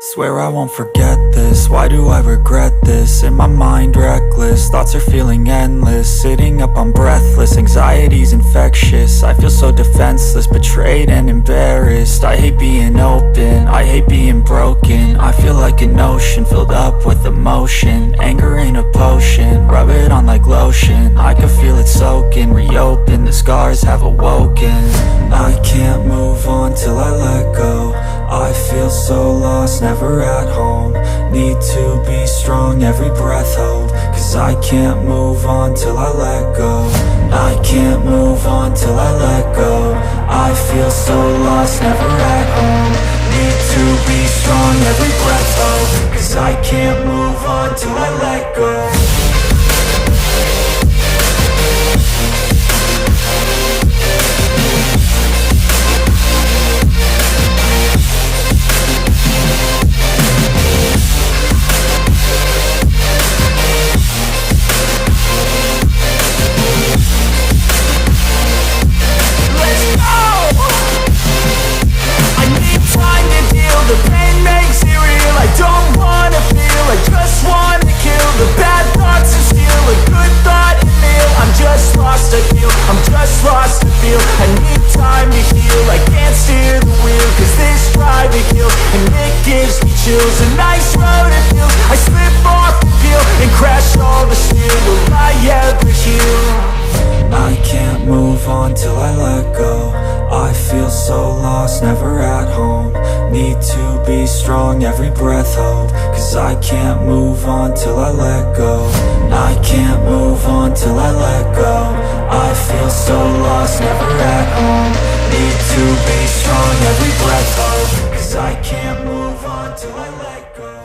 Swear I won't forget this, why do I regret this? In my mind reckless, thoughts are feeling endless. Sitting up I'm breathless, anxiety's infectious. I feel so defenseless, betrayed and embarrassed. I hate being open, I hate being broken. I feel like an ocean filled up with emotion. Anger ain't a potion, rub it on like lotion. I can feel it soaking, reopen, the scars have awoken. I can't move on till I let go. I feel so lost, never at home. Need to be strong, every breath hold. Cause I can't move on till I let go. I can't move on till I let go. I feel so lost, never at home. Need to be strong, every breath hold. Cause I can't move on till I let go. The pain makes it real, I don't wanna feel, I just wanna kill the bad thoughts and steal a good thought and feel. I'm just lost, I feel, I'm just lost to feel. I need time to heal, I can't steer the wheel. Cause this drive to kill, and it gives me chills. A nice road it feels, I slip off the peel and crash all the steel. Will I ever heal? I can't move on till I let go. I feel so lost, never at home. Need to be strong, every breath hold. Cause I can't move on till I let go. I can't move on till I let go. I feel so lost, never at home. Need to be strong, every breath hold. Cause I can't move on till I let go.